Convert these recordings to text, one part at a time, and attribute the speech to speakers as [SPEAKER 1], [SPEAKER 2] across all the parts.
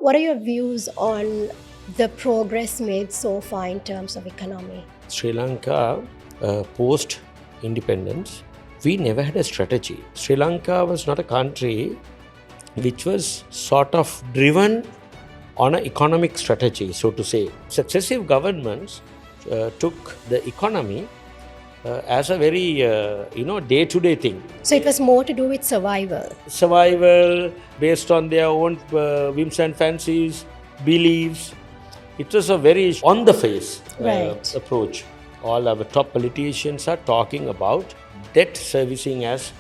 [SPEAKER 1] What are your views on the progress made so far in terms of economy?
[SPEAKER 2] Sri Lanka, post independence, we never had a strategy. Sri Lanka was not a country which was sort of driven on an economic strategy, so to say. Successive governments took the economy as a very day-to-day thing.
[SPEAKER 1] So it was more to do with survival.
[SPEAKER 2] Survival based on their own whims and fancies, beliefs. It was a very on the face
[SPEAKER 1] Right.
[SPEAKER 2] approach. All our top politicians are talking about debt servicing as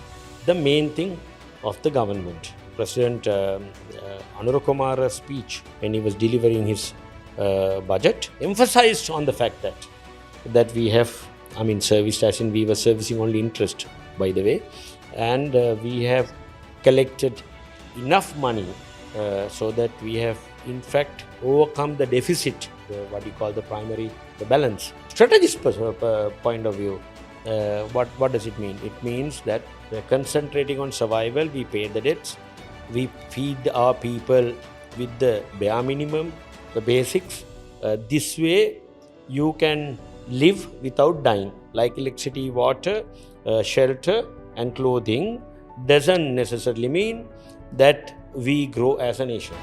[SPEAKER 2] the main thing of the government. President Anura Kumara's speech, when he was delivering his budget, emphasized on the fact that we have, serviced as in we were servicing only interest, by the way, and we have collected enough money so that we have in fact overcome the deficit, what you call the balance. Strategist point of view, what does it mean? It means that we're concentrating on survival, we pay the debts, we feed our people with the bare minimum, the basics. This way you can live without dying, like electricity, water, shelter and clothing doesn't necessarily mean that we grow as a nation.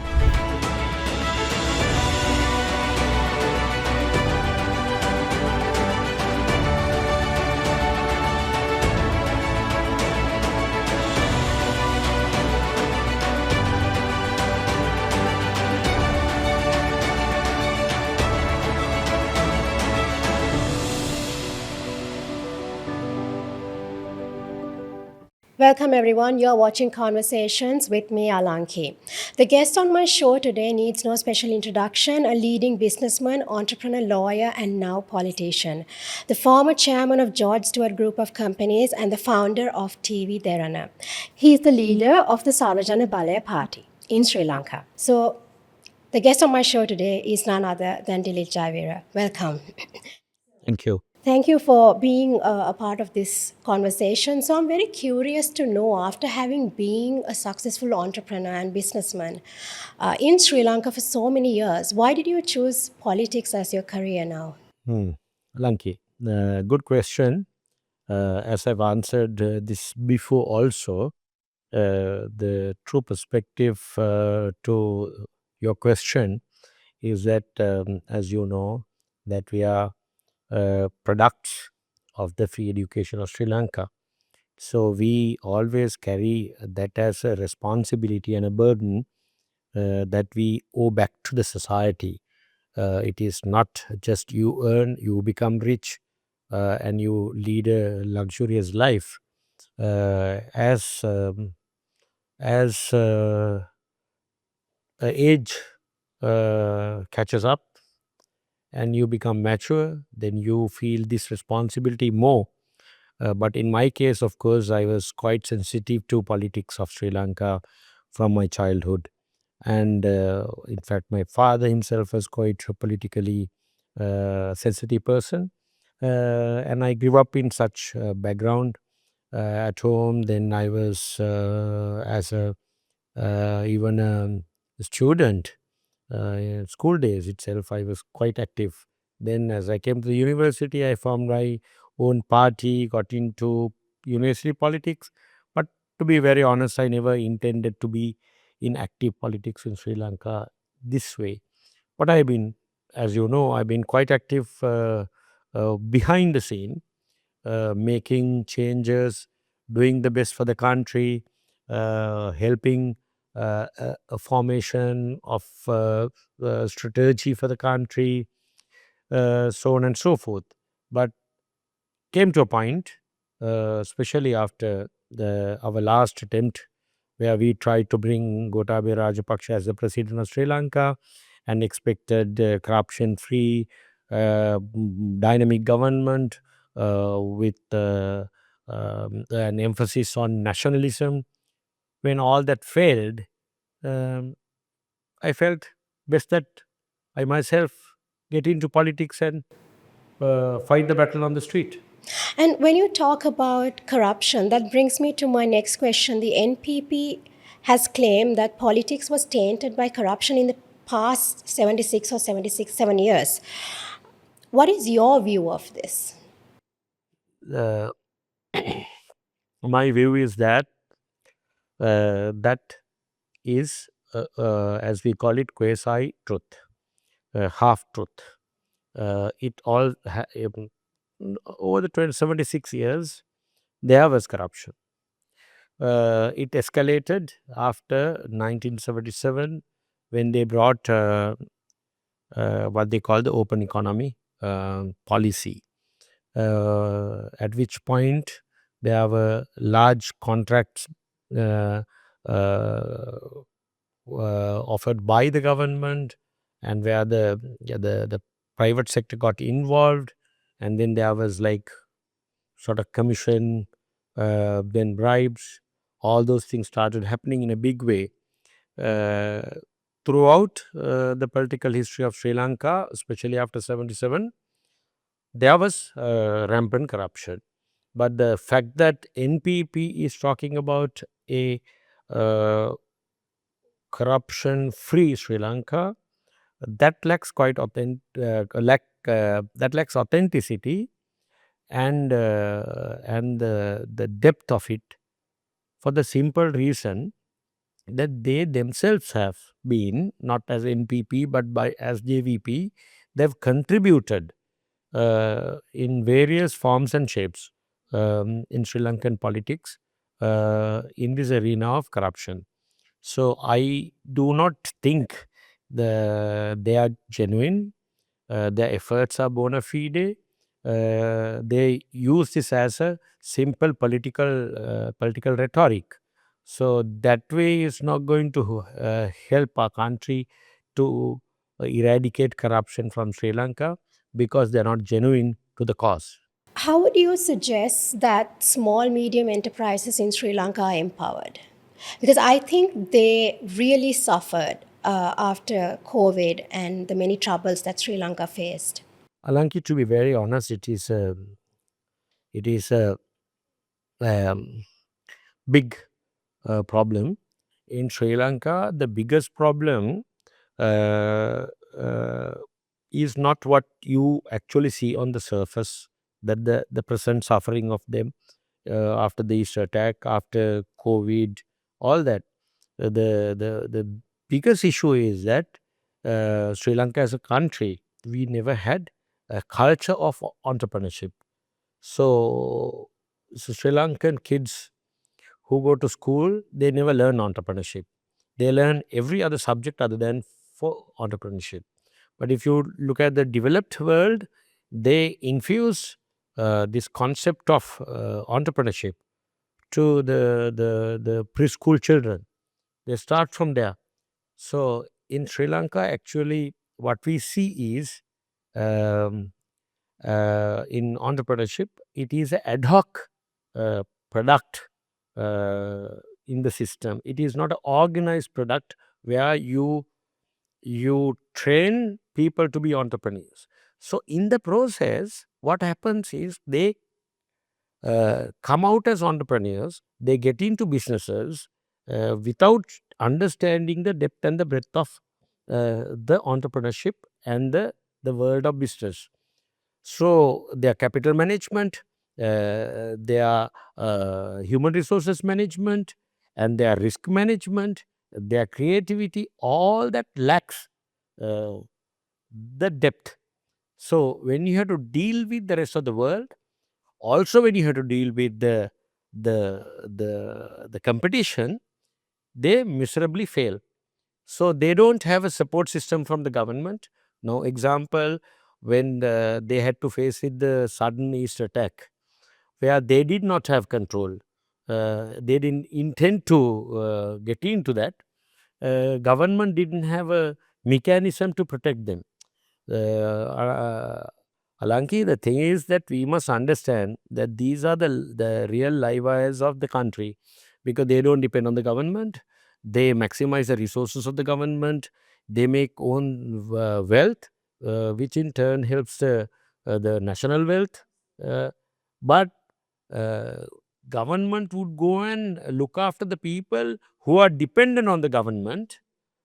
[SPEAKER 1] Welcome everyone. You're watching Conversations with me, Alanki. The guest on my show today needs no special introduction, a leading businessman, entrepreneur, lawyer, and now politician. The former chairman of George Stewart Group of Companies and the founder of TV Derana. He is the leader of the Sarojana Balaya Party in Sri Lanka. So the guest on my show today is none other than Dilip Javira. Welcome.
[SPEAKER 2] Thank you.
[SPEAKER 1] Thank you for being a part of this conversation. So, I'm very curious to know, after having been a successful entrepreneur and businessman in Sri Lanka for so many years, why did you choose politics as your career now?
[SPEAKER 2] Alanki, good question. As I've answered this before also, the true perspective to your question is that, as you know, that we are products of the free education of Sri Lanka. So we always carry that as a responsibility and a burden that we owe back to the society. It is not just you earn, you become rich, and you lead a luxurious life. As age catches up and you become mature, then you feel this responsibility more. But in my case, of course, I was quite sensitive to politics of Sri Lanka from my childhood. And in fact, my father himself was quite a politically sensitive person. And I grew up in such background at home. Then I was, as a even a student, in school days itself, I was quite active. Then as I came to the university, I formed my own party, got into university politics. But to be very honest, I never intended to be in active politics in Sri Lanka this way. But I've been, as you know, I've been quite active behind the scene, making changes, doing the best for the country, helping a formation of strategy for the country, so on and so forth. But came to a point, especially after our last attempt, where we tried to bring Gotabaya Rajapaksa as the president of Sri Lanka and expected corruption-free, dynamic government with an emphasis on nationalism. When all that failed, um, I felt best that I myself get into politics and fight the battle on the street.
[SPEAKER 1] And when you talk about corruption, that brings me to my next question. The NPP has claimed that politics was tainted by corruption in the past 76 or 7 years. What is your view of this?
[SPEAKER 2] Uh, my view is that that is, as we call it, quasi truth, half truth. It all over the 76 years, there was corruption. It escalated after 1977 when they brought what they call the open economy policy, at which point there were large contracts uh, uh, offered by the government, and where the private sector got involved, and then there was like sort of commission, then bribes. All those things started happening in a big way uh, throughout the political history of Sri Lanka, especially after 77. There was rampant corruption. But the fact that NPP is talking about a uh, corruption-free Sri Lanka, that lacks that lacks authenticity and the depth of it, for the simple reason that they themselves have been, not as NPP but by as JVP, they've contributed in various forms and shapes in Sri Lankan politics in this arena of corruption. So I do not think they are genuine. Their efforts are bona fide. They use this as a simple political rhetoric. So that way is not going to help our country to eradicate corruption from Sri Lanka, because they're not genuine to the cause.
[SPEAKER 1] How would you suggest that small medium enterprises in Sri Lanka are empowered? Because I think they really suffered after COVID and the many troubles that Sri Lanka faced.
[SPEAKER 2] Alanki, to be very honest, it is a um, big problem in Sri Lanka. The biggest problem uh, uh, is not what you actually see on the surface, that the present suffering of them after the Easter attack, after COVID, all that. The biggest issue is that Sri Lanka as a country, we never had a culture of entrepreneurship. So, so Sri Lankan kids who go to school, they never learn entrepreneurship. They learn every other subject other than for entrepreneurship. But if you look at the developed world, they infuse this concept of entrepreneurship to the preschool children. They start from there. So in Sri Lanka, actually, what we see is um, in entrepreneurship, it is an ad hoc product uh, in the system. It is not an organized product where you train people to be entrepreneurs. So in the process, what happens is they come out as entrepreneurs, they get into businesses without understanding the depth and the breadth of the entrepreneurship and the world of business. So their capital management, their human resources management, and their risk management, their creativity, all that lacks uh, the depth. So when you have to deal with the rest of the world, also when you have to deal with the competition, they miserably fail. So they don't have a support system from the government. No example, when they had to face with the sudden East attack, where they did not have control. They didn't intend to get into that. Government didn't have a mechanism to protect them. Alanki, the thing is that we must understand that these are the real live wires of the country, because they don't depend on the government. They maximize the resources of the government. They make own wealth, which in turn helps the national wealth. But uh, government would go and look after the people who are dependent on the government.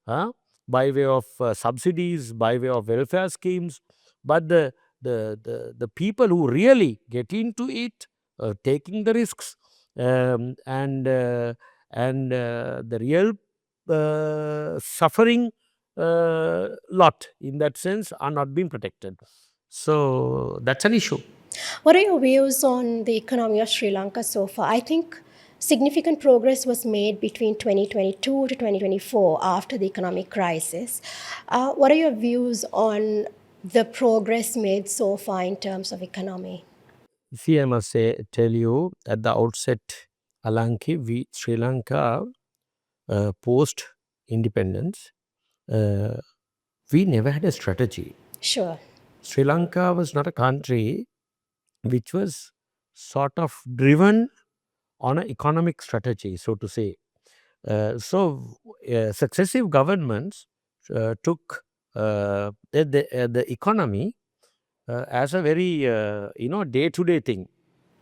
[SPEAKER 2] Huh? by way of subsidies, by way of welfare schemes. But the people who really get into it, taking the risks, and the real suffering lot in that sense are not being protected. So that's an issue.
[SPEAKER 1] What are your views on the economy of Sri Lanka so far? I think significant progress was made between 2022 to 2024 after the economic crisis. What are your views on the progress made so far in terms of economy?
[SPEAKER 2] See, I must tell you at the outset, Alanki, Sri Lanka, post independence, uh, we never had a strategy.
[SPEAKER 1] Sure.
[SPEAKER 2] Sri Lanka was not a country which was sort of driven on an economic strategy, so to say. Successive governments took the economy as a very day-to-day thing.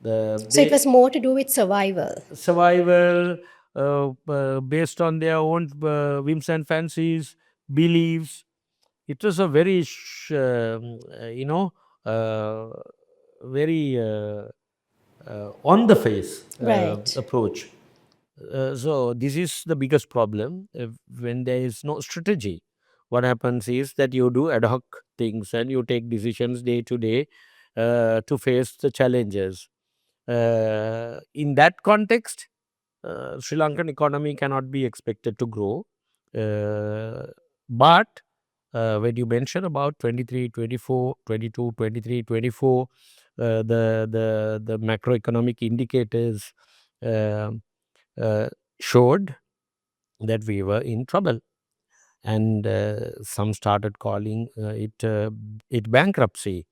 [SPEAKER 1] So it
[SPEAKER 2] They
[SPEAKER 1] was more to do with survival.
[SPEAKER 2] survival based on their own whims and fancies, beliefs. It was a very uh, very on the face
[SPEAKER 1] Right.
[SPEAKER 2] approach. So this is the biggest problem when there is no strategy. What happens is that you do ad hoc things and you take decisions day to day to face the challenges. In that context, Sri Lankan economy cannot be expected to grow. But when you mention about 23, 24, 22, 23, 24, the macroeconomic indicators um uh, showed that we were in trouble, and some started calling it bankruptcy.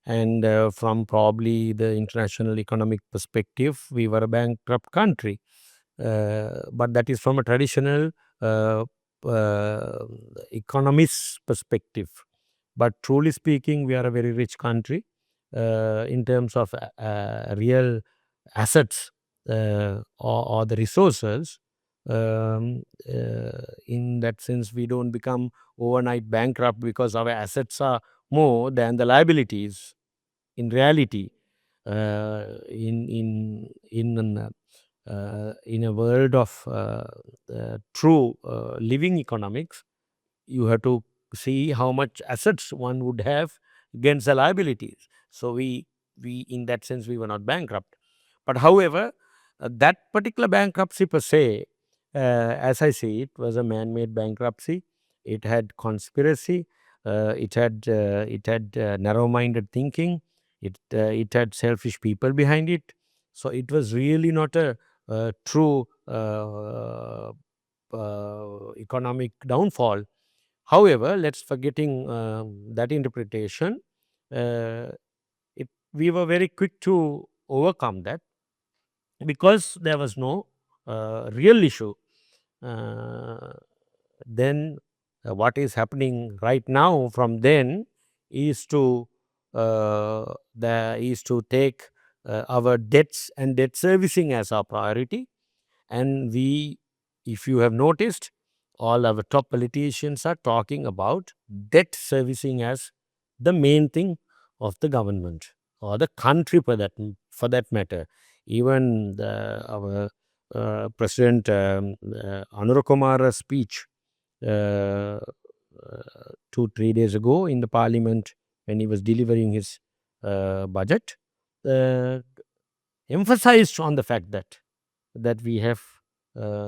[SPEAKER 2] And from probably the international economic perspective, we were a bankrupt country. But that is from a traditional uh, uh, economist perspective. But truly speaking, we are a very rich country in terms of real assets or the resources. In that sense, we don't become overnight bankrupt because our assets are more than the liabilities. In reality, in a world of true living economics, you have to see how much assets one would have against the liabilities. So we in that sense we were not bankrupt. But however, that particular bankruptcy per se, as I see it, was a man-made bankruptcy. It had conspiracy. It had narrow-minded thinking. It had selfish people behind it. So it was really not a true economic downfall. However, let's forgetting that interpretation. Uh, we were very quick to overcome that because there was no real issue. Uh, then what is happening right now from then is to take our debts and debt servicing as our priority. And if you have noticed, all our top politicians are talking about debt servicing as the main thing of the government or the country for that matter. Even our President Anurukumara's speech uh, 2 3 days ago in the parliament when he was delivering his budget uh, emphasized on the fact that we have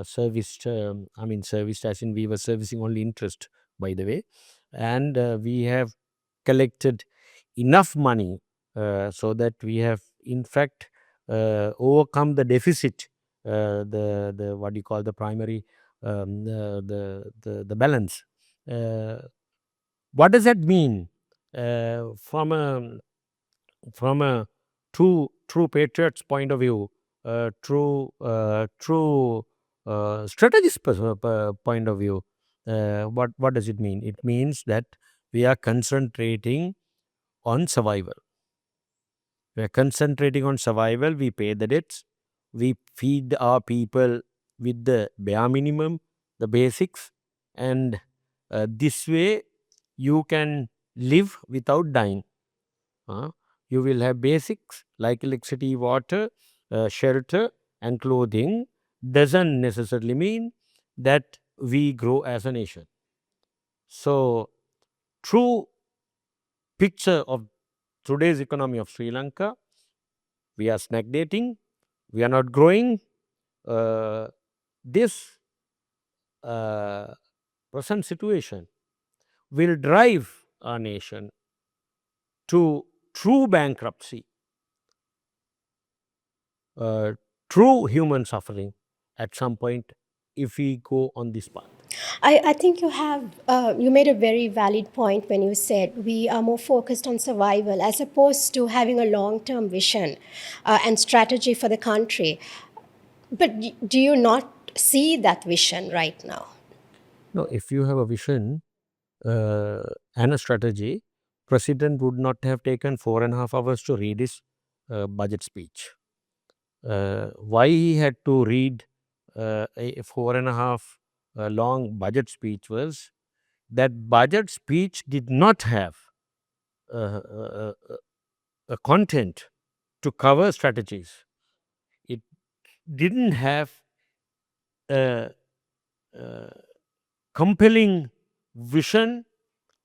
[SPEAKER 2] serviced, serviced as in we were servicing only interest, by the way, and we have collected enough money so that we have, in fact, overcome the deficit, the what do you call the primary, the balance. Uh, what does that mean from a true patriot's point of view, true strategist point of view? What does it mean? It means that we are concentrating on survival. We are concentrating on survival. We pay the debts. We feed our people with the bare minimum, the basics, and This way, you can live without dying. You will have basics like electricity, water, shelter, and clothing. Doesn't necessarily mean that we grow as a nation. So, true picture of today's economy of Sri Lanka, we are stagnating, we are not growing. This present situation will drive our nation to true bankruptcy, uh, true human suffering at some point if we go on this path.
[SPEAKER 1] I think you made a very valid point when you said we are more focused on survival as opposed to having a long-term vision and strategy for the country. But do you not see that vision right now?
[SPEAKER 2] No, if you have a vision and a strategy, President would not have taken 4.5 hours to read his budget speech. Why he had to read a 4.5 long budget speech was that budget speech did not have a content to cover strategies. It didn't have a, uh compelling vision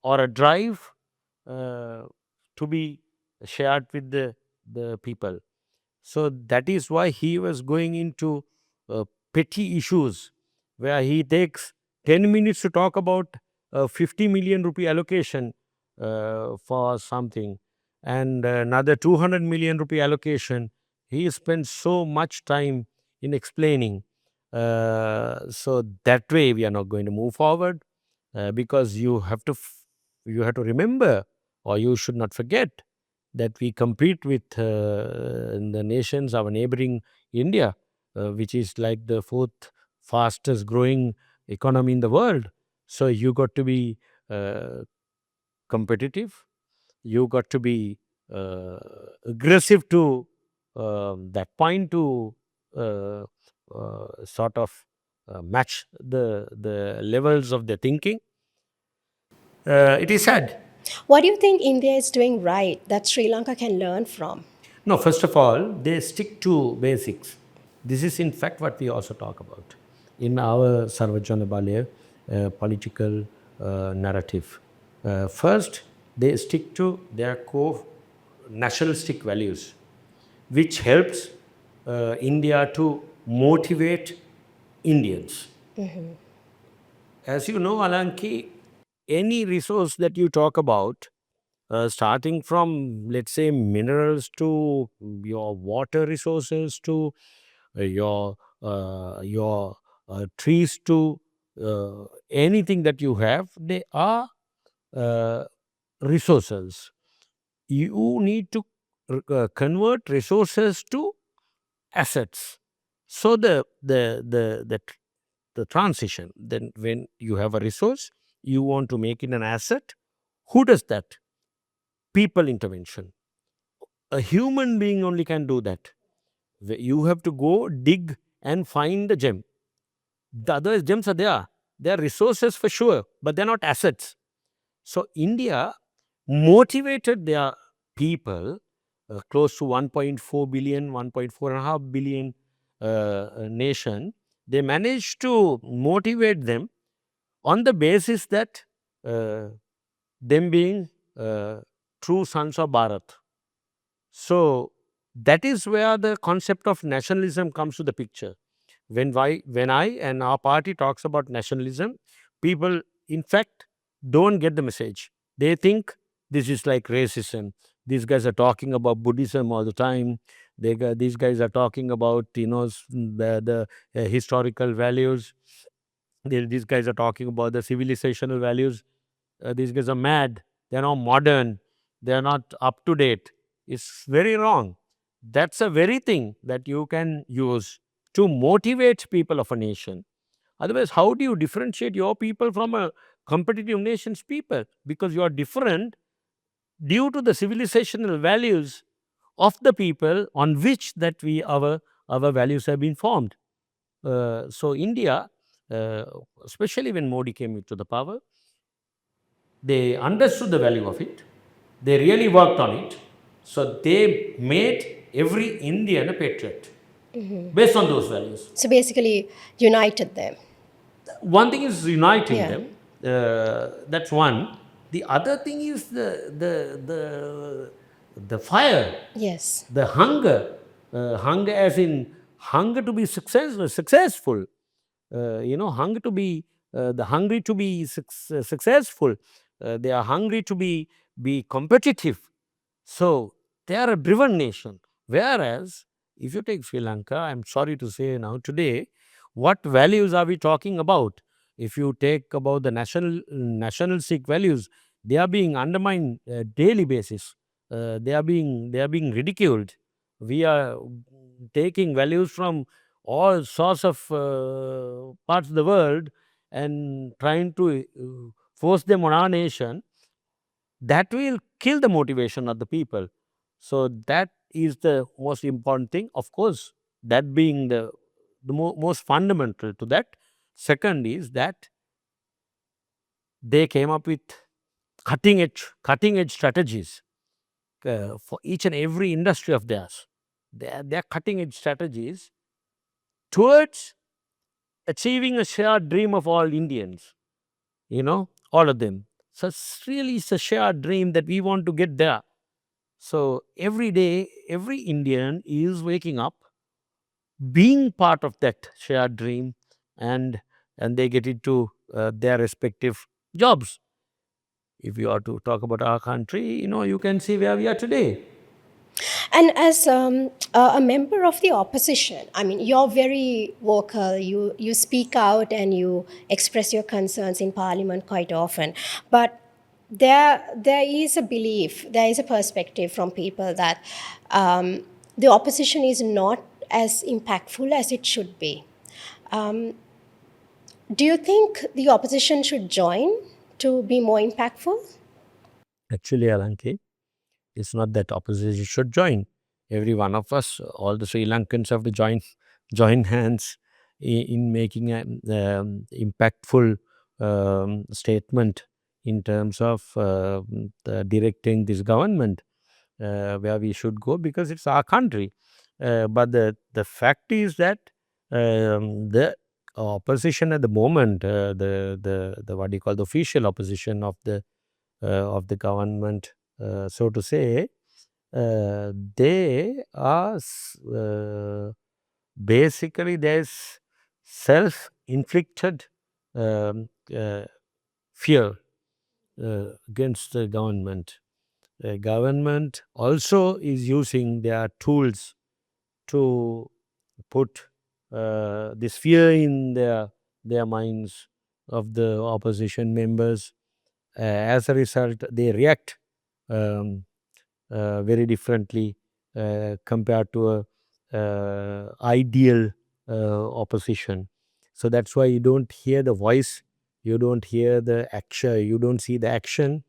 [SPEAKER 2] or a drive uh, to be shared with the people. So that is why he was going into petty issues where he takes 10 minutes to talk about 50 million rupee allocation for something and another 200 million rupee allocation. He spends so much time in explaining. So that way we are not going to move forward because you have to remember, or you should not forget, that we compete with the nations, our neighboring India, which is like the fourth fastest growing economy in the world. So you got to be uh, competitive. You got to be uh, aggressive to that point to uh, sort of match the levels of the thinking. It is sad.
[SPEAKER 1] What do you think India is doing right that Sri Lanka can learn from?
[SPEAKER 2] No, first of all, they stick to basics. This is, in fact, what we also talk about in our Sarvajana Balaya political narrative. First, they stick to their core nationalistic values, which helps India to motivate Indians. As you know, Alanki, any resource that you talk about, starting from, let's say, minerals to your water resources to your trees to anything that you have, they are uh, resources. You need to convert resources to assets. So the transition, then when you have a resource, you want to make it an asset. Who does that? People intervention. A human being only can do that. You have to go dig and find the gem. The other gems are there. They are resources for sure, but they're not assets. So India motivated their people, close to 1.4 billion, 1.4 and a half billion nation. They managed to motivate them on the basis that uh, them being true sons of Bharat. So that is where the concept of nationalism comes to the picture. When I and our party talks about nationalism, people in fact don't get the message. They think this is like racism. These guys are talking about Buddhism all the time. These guys are talking about the historical values. These guys are talking about the civilizational values. These guys are mad. They're not modern. They're not up to date. It's very wrong. That's a very thing that you can use to motivate people of a nation. Otherwise, how do you differentiate your people from a competitive nation's people? Because you are different due to the civilizational values of the people on which that our values have been formed. So India, uh, especially when Modi came into the power, They understood the value of it. They really worked on it. So they made every Indian a patriot based on those values.
[SPEAKER 1] So basically, united them.
[SPEAKER 2] One thing is uniting
[SPEAKER 1] Yeah.
[SPEAKER 2] them. That's one. The other thing is the fire,
[SPEAKER 1] Yes.
[SPEAKER 2] the hunger, hunger as in hunger to be successful. Hunger to be the hungry to be successful. They are hungry to be competitive. So they are a driven nation. Whereas if you take Sri Lanka, I'm sorry to say now today, what values are we talking about? If you take about the nationalistic values, they are being undermined daily basis. They are being ridiculed. We are taking values from all sorts of parts of the world and trying to force them on our nation. That will kill the motivation of the people. So that is the most important thing. Of course, that being the most fundamental to that. Second is that they came up with cutting edge strategies for each and every industry of theirs. Their cutting edge strategies towards achieving a shared dream of all Indians, all of them. So it's a shared dream that we want to get there. So every day, every Indian is waking up, being part of that shared dream, and they get into their respective jobs. If you are to talk about our country, you can see where we are today.
[SPEAKER 1] And as a member of the opposition, I mean, you're very vocal. You speak out and you express your concerns in Parliament quite often. But there is a belief, there is a perspective from people that the opposition is not as impactful as it should be. Do you think the opposition should join to be more impactful?
[SPEAKER 2] Actually, Alanki, it's not that opposition should join. Every one of us, all the Sri Lankans have to join hands in making an impactful statement in terms of directing this government where we should go, because it's our country. But the fact is that the opposition at the moment, the what do you call, the official opposition of the government, so to say, they are basically, there's self-inflicted um, uh, fear against the government. The government also is using their tools to put this fear in their minds of the opposition members. As a result, they react um, very differently compared to a ideal opposition. So that's why you don't hear the voice, you don't hear the action, you don't see the action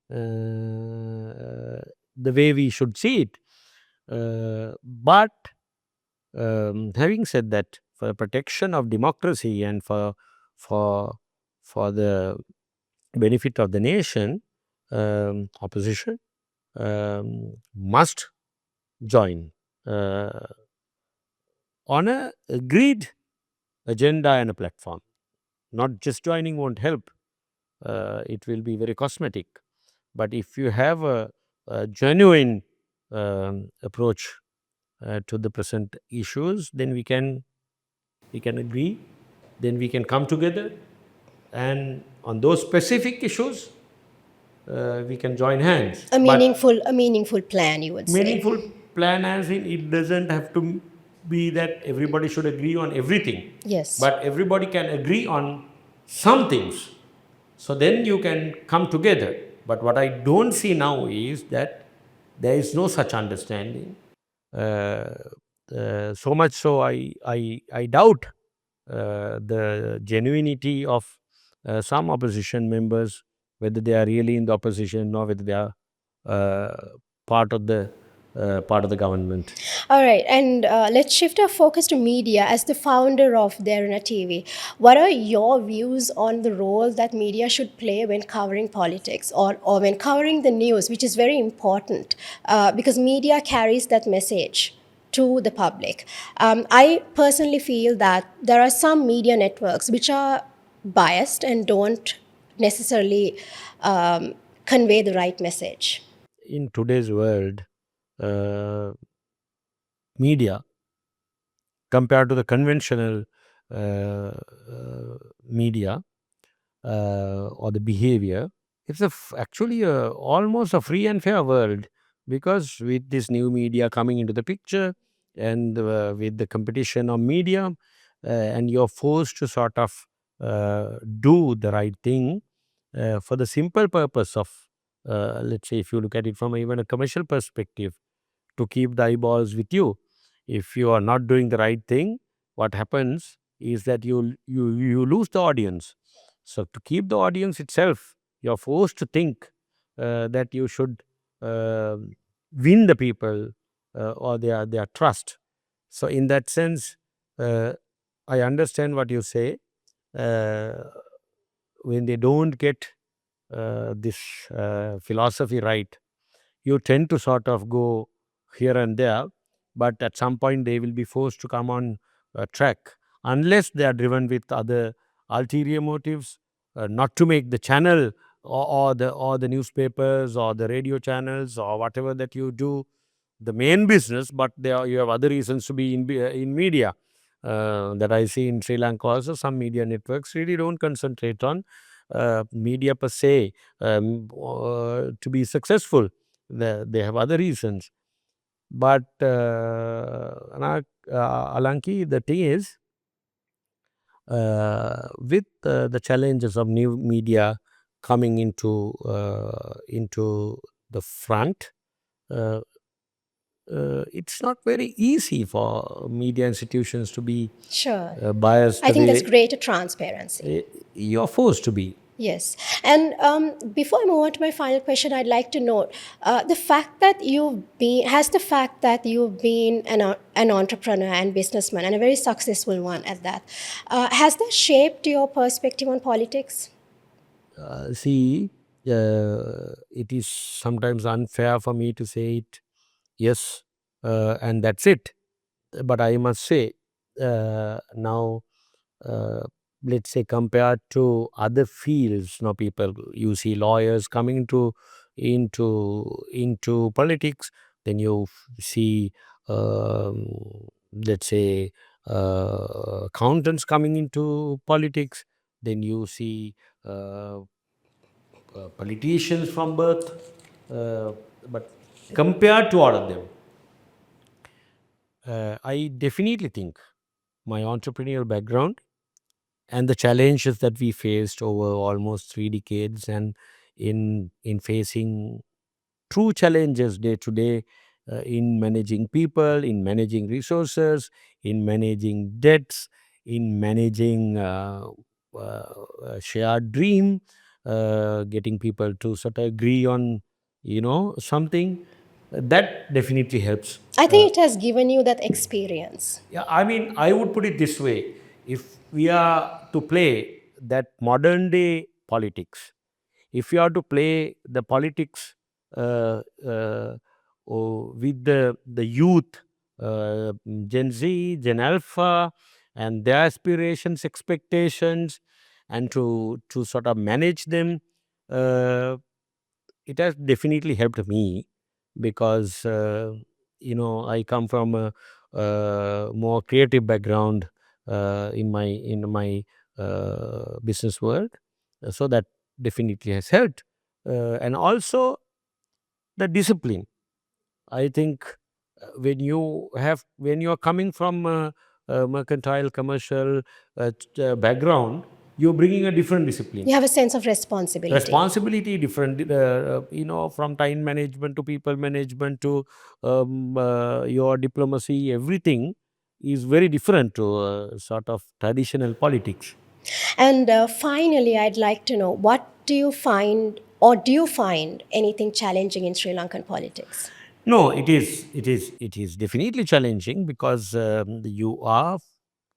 [SPEAKER 2] the way we should see it. But having said that, for the protection of democracy and for for the benefit of the nation, opposition must join uh, on a agreed agenda and a platform. Not just joining won't help. It will be very cosmetic. But if you have a genuine approach to the present issues, then we can agree. Then we can come together, and on those specific issues, we can join hands. But
[SPEAKER 1] A meaningful plan, you would say.
[SPEAKER 2] meaningful plan, as in, it doesn't have to be that everybody should agree on everything,
[SPEAKER 1] Yes.
[SPEAKER 2] but everybody can agree on some things. So then you can come together. But what I don't see now is that there is no such understanding. Uh, so much so, I doubt the genuinity of some opposition members, whether they are really in the opposition or whether they are uh, part of the part of the government.
[SPEAKER 1] All right, and let's shift our focus to media. As the founder of Deruna TV, what are your views on the role that media should play when covering politics or when covering the news, which is very important because media carries that message to the public? I personally feel that there are some media networks which are biased and don't necessarily convey the right message.
[SPEAKER 2] In today's world, uh, media, compared to the conventional media or the behavior, it's actually almost a free and fair world, because with this new media coming into the picture, and with the competition of media, and you're forced to sort of do the right thing for the simple purpose of, let's say, if you look at it from even a commercial perspective, to keep the eyeballs with you. If you are not doing the right thing, what happens is that you lose the audience. So to keep the audience itself, you're forced to think that you should uh, win the people, or their trust. So in that sense, uh, I understand what you say. Uh, when they don't get this philosophy right, you tend to sort of go here and there, but at some point they will be forced to come on track, unless they are driven with other ulterior motives, not to make the channel, or the newspapers or the radio channels or whatever that you do the main business, but you have other reasons to be in media. That I see in Sri Lanka also, some media networks really don't concentrate on media per se to be successful. They have other reasons. But Alanki, the thing is, with the challenges of new media coming into the front, uh, it's not very easy for media institutions to be
[SPEAKER 1] Sure.
[SPEAKER 2] biased
[SPEAKER 1] I
[SPEAKER 2] the
[SPEAKER 1] think there's
[SPEAKER 2] way
[SPEAKER 1] greater transparency.
[SPEAKER 2] you're forced to be.
[SPEAKER 1] Yes. And before I move on to my final question, I'd like to note has the fact that you've been an entrepreneur and businessman, and a very successful one at that, has that shaped your perspective on politics?
[SPEAKER 2] See, it is sometimes unfair for me to say it, yes, and that's it. But I must say, now, uh, let's say, compared to other fields, people, you see lawyers coming into politics, then you see, um, let's say, accountants coming into politics, then you see uh, politicians from birth, uh, but compared to all of them, I definitely think my entrepreneurial background and the challenges that we faced over almost 3 decades, and in facing true challenges day to day, in managing people, in managing resources, in managing debts, in managing a shared dream, getting people to sort of agree on something, that definitely helps.
[SPEAKER 1] I think it has given you that experience.
[SPEAKER 2] Yeah, I mean, I would put it this way: if we are to play that modern day politics, if you are to play the politics uh, uh, with the youth, Gen Z, Gen Alpha, and their aspirations, expectations, and to sort of manage them, uh, it has definitely helped me, because I come from a more creative background in my business world. So that definitely has helped, and also the discipline. I think when you are coming from a mercantile commercial background, you're bringing a different discipline,
[SPEAKER 1] You have a sense of responsibility.
[SPEAKER 2] responsibility, different, from time management to people management to your diplomacy. Everything is very different to sort of traditional politics.
[SPEAKER 1] And finally, I'd like to know, what do you find, or do you find anything challenging in Sri Lankan politics?
[SPEAKER 2] No, it is definitely challenging because you are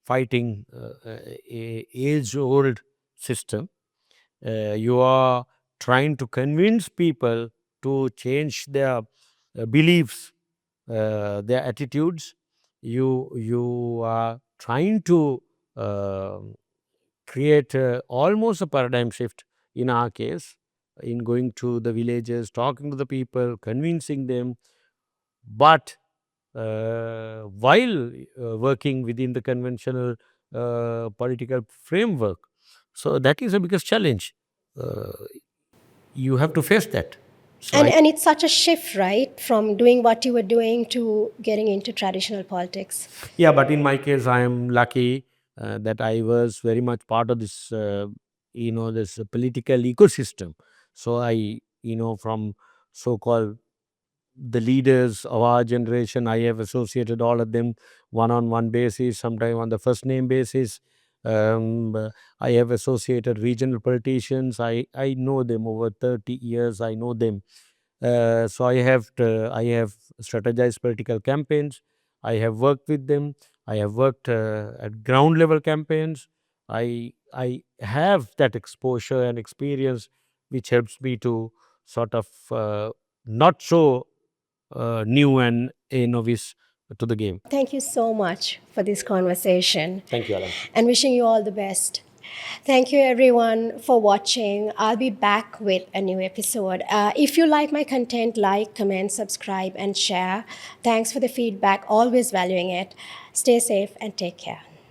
[SPEAKER 2] fighting a age-old system. You are trying to convince people to change their beliefs, their attitudes. You are trying to uh, create almost a paradigm shift in our case, in going to the villages, talking to the people, convincing them, but while working within the conventional political framework. So that is the biggest challenge. Uh, you have to face that. So
[SPEAKER 1] And it's such a shift, right, from doing what you were doing to getting into traditional politics.
[SPEAKER 2] yeah, but in my case, I am lucky that I was very much part of this, this political ecosystem. So from so-called the leaders of our generation, I have associated all of them one-on-one basis, sometime on the first name basis. I have associated regional politicians. I know them over 30 years. I know them. So I have strategized political campaigns. I have worked with them. I have worked at ground level campaigns. I have that exposure and experience, which helps me to sort of not so new and a novice to the game.
[SPEAKER 1] Thank you so much for this conversation
[SPEAKER 2] Thank you, Alanki.
[SPEAKER 1] and wishing you all the best. Thank you, everyone, for watching. I'll be back with a new episode. If you like my content, like, comment, subscribe, and share. Thanks for the feedback, always valuing it. Stay safe and take care.